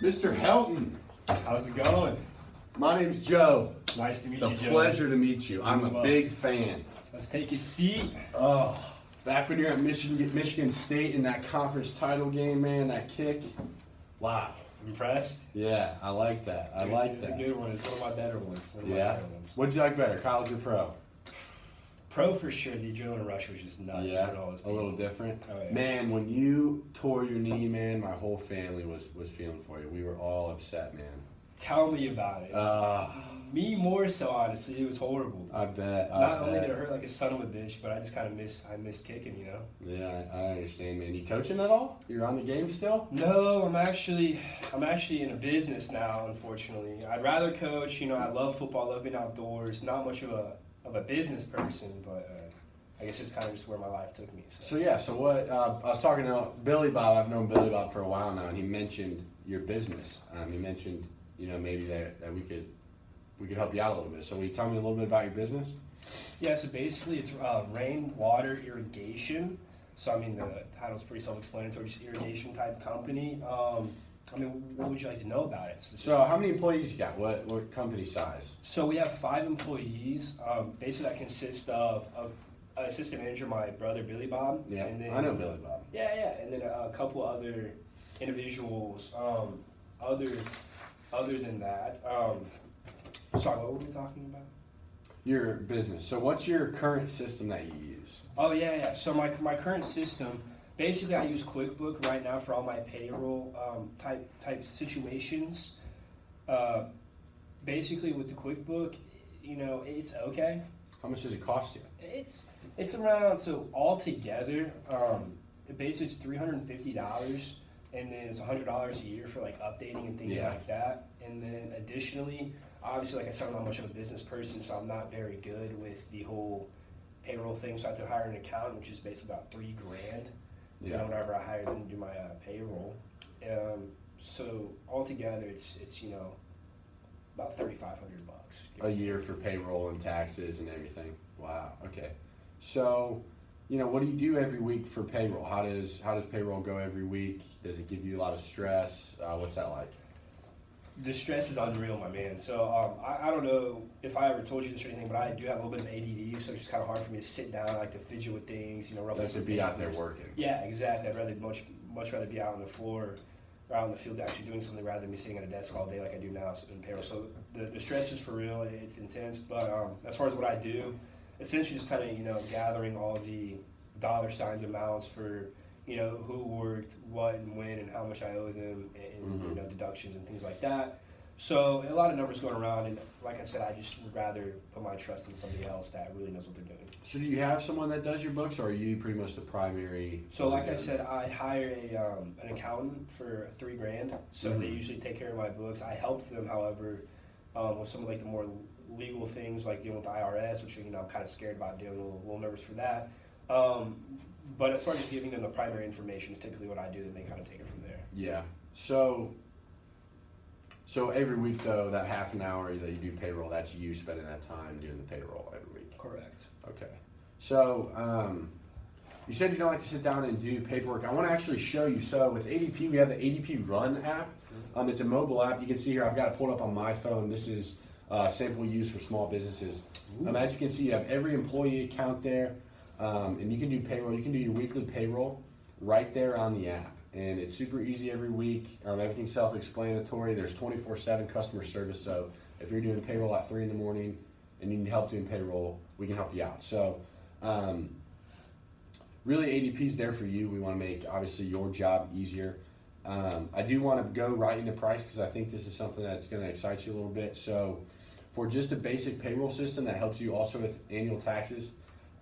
Mr. Helton. How's it going? My name's Joe. Nice to meet you, Joe. It's a pleasure to meet you. I'm a big fan. Let's take a seat. Oh, back when you're at Michigan State in that conference title game, man, that kick. Wow. Impressed? Yeah, I like that. I like that. It's a good one. It's one of my better ones. Yeah. What'd you like better, college or pro? Pro for sure. The adrenaline rush was just nuts. Yeah, a little different. Oh, yeah. Man, when you tore your knee, man, my whole family was feeling for you. We were all upset, man. Tell me about it. Me more so, honestly. It was horrible. I bet. Not only did it hurt like a son of a bitch, but I just kind of miss kicking, you know? Yeah, I understand, man. You coaching at all? You're on the game still? No, I'm actually in a business now, unfortunately. I'd rather coach. You know, I love football, love being outdoors. Not much of a business person, but I guess it's kind of just where my life took me. So what, I was talking to Billy Bob. I've known Billy Bob for a while now, and he mentioned your business. He mentioned, you know, maybe that we could help you out a little bit. So will you tell me a little bit about your business? Yeah, so basically it's Rainwater Irrigation. So I mean, the title's pretty self-explanatory, just irrigation type company. I mean, what would you like to know about it specifically? So how many employees you got? What company size? So we have 5 employees. Basically that consists of an assistant manager, my brother Billy Bob. Yeah, and then, I know Billy Bob. Yeah, and then a couple other individuals. Other than that, sorry, what were we talking about? Your business. So what's your current system that you use? Oh yeah. So my current system, basically I use QuickBook right now for all my payroll type situations. Basically with the QuickBook, you know, it's okay. How much does it cost you? It's around, so altogether, basically it's $350. And then it's $100 a year for like updating and things like that. And then additionally, obviously, like I said, I'm not much of a business person, so I'm not very good with the whole payroll thing. So I have to hire an accountant, which is basically about $3,000. Yeah. You know, whenever I hire them to do my payroll. So altogether, it's you know about $3,500 a year for payroll and taxes and everything. Wow. Okay. So, you know, what do you do every week for payroll? How does payroll go every week? Does it give you a lot of stress? What's that like? The stress is unreal, my man. So I don't know if I ever told you this or anything, but I do have a little bit of ADD, so it's just kind of hard for me to sit down. I like to fidget with things, you know. Like to be out there working. Yeah, exactly. I'd rather much rather be out on the floor or out in the field actually doing something rather than me sitting at a desk all day like I do now in payroll. So the stress is for real. It's intense. But as far as what I do, essentially just kind of, you know, gathering all the dollar signs amounts for, you know, who worked, what and when, and how much I owe them, and you know, deductions and things like that. So a lot of numbers going around, and like I said, I just would rather put my trust in somebody else that really knows what they're doing. So do you have someone that does your books, or are you pretty much the primary? So like I said, I hire an accountant for $3,000. So they usually take care of my books. I help them, however, with some of like the more legal things, like dealing with the IRS, which, you know, I'm kind of scared about doing, a little nervous for that. But as far as giving them the primary information is typically what I do, and they kind of take it from there. Yeah. So every week, though, that half an hour that you do payroll, that's you spending that time doing the payroll every week. Correct. Okay. So you said you don't like to sit down and do paperwork. I want to actually show you. So with ADP, we have the ADP Run app. It's a mobile app. You can see here, I've got it pulled up on my phone. This is sample use for small businesses. As you can see, you have every employee account there. And you can do payroll. You can do your weekly payroll right there on the app. And it's super easy every week. Everything's self-explanatory. There's 24/7 customer service. So if you're doing payroll at 3 in the morning and you need help doing payroll, we can help you out. So really, ADP's there for you. We want to make, obviously, your job easier. I do want to go right into price because I think this is something that's going to excite you a little bit. So for just a basic payroll system that helps you also with annual taxes,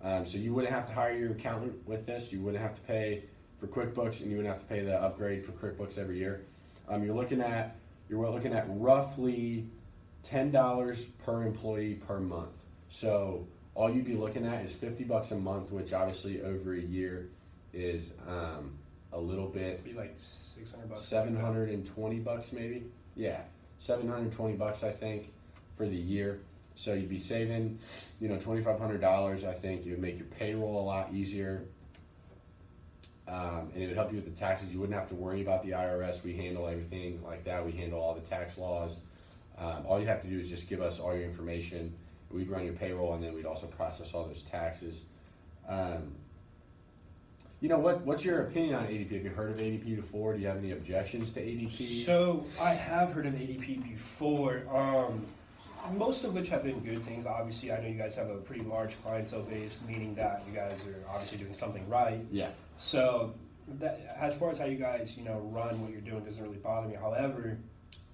so you wouldn't have to hire your accountant with this. You wouldn't have to pay for QuickBooks, and you wouldn't have to pay the upgrade for QuickBooks every year. You're looking at roughly $10 per employee per month. So all you'd be looking at is $50 a month, which obviously over a year is a little bit. It'd be like $600. $720 maybe. Yeah, $720 I think for the year. So you'd be saving, you know, $2,500. I think it would make your payroll a lot easier. and it would help you with the taxes. You wouldn't have to worry about the IRS. We handle everything like that. We handle all the tax laws. All you have to do is just give us all your information. We'd run your payroll, and then we'd also process all those taxes. What's your opinion on ADP? Have you heard of ADP before? Do you have any objections to ADP? So I have heard of ADP before. Most of which have been good things. Obviously, I know you guys have a pretty large clientele base, meaning that you guys are obviously doing something right. Yeah. So that, as far as how you guys, run what you're doing doesn't really bother me. However,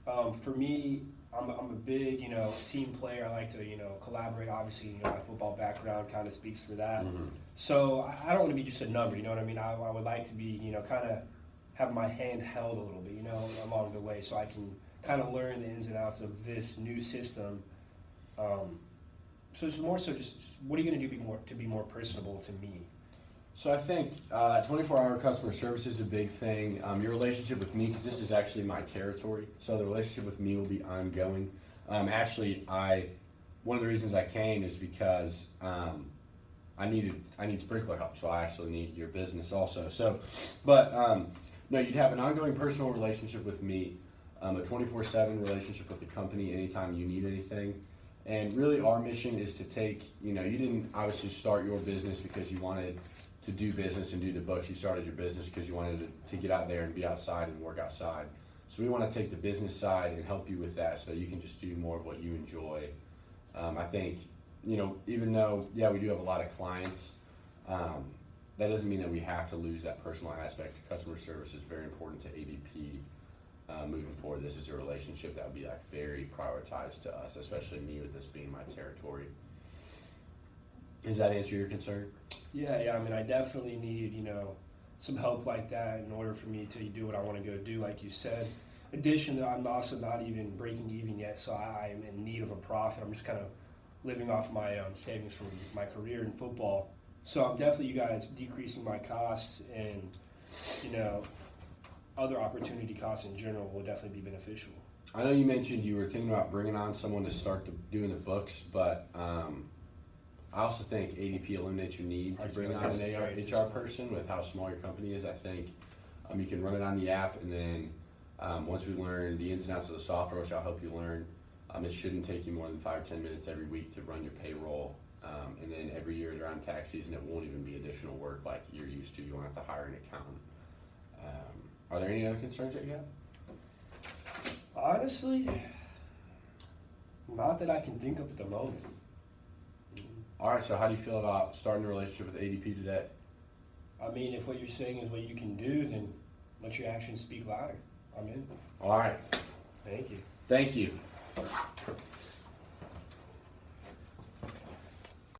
for me, I'm a big, team player. I like to, collaborate. Obviously, my football background kind of speaks for that. Mm-hmm. So I don't want to be just a number, you know what I mean? I would like to be, kind of have my hand held a little bit, along the way, so I can kind of learn the ins and outs of this new system. So it's more so just what are you going to do to be more personable to me? So I think 24-hour customer service is a big thing. Your relationship with me, because this is actually my territory, so the relationship with me will be ongoing. One of the reasons I came is because I need sprinkler help, so I actually need your business also. No, you'd have an ongoing personal relationship with me, a 24/7 relationship with the company anytime you need anything. And really our mission is to take, you didn't obviously start your business because you wanted to do business and do the books. You started your business because you wanted to get out there and be outside and work outside. So we want to take the business side and help you with that so that you can just do more of what you enjoy. I think, even though, we do have a lot of clients, that doesn't mean that we have to lose that personal aspect. Customer service is very important to ADP. Moving forward, this is a relationship that would be very prioritized to us, especially me with this being my territory. Does that answer your concern? Yeah. I mean, I definitely need, some help like that in order for me to do what I want to go do, like you said. Additionally, I'm also not even breaking even yet, so I'm in need of a profit. I'm just kind of living off my savings from my career in football. So I'm definitely, you guys, decreasing my costs and, other opportunity costs in general will definitely be beneficial. I know you mentioned you were thinking about bringing on someone to start doing the books, but I also think ADP eliminates your need to bring on an HR person with how small your company is. I think you can run it on the app, and then once we learn the ins and outs of the software, which I'll help you learn, it shouldn't take you more than 5 or 10 minutes every week to run your payroll. And then every year around tax season, it won't even be additional work like you're used to. You won't have to hire an accountant. Are there any other concerns that you have? Honestly, not that I can think of at the moment. All right, so how do you feel about starting a relationship with ADP today? I mean, if what you're saying is what you can do, then let your actions speak louder. I'm in. All right. Thank you. Thank you.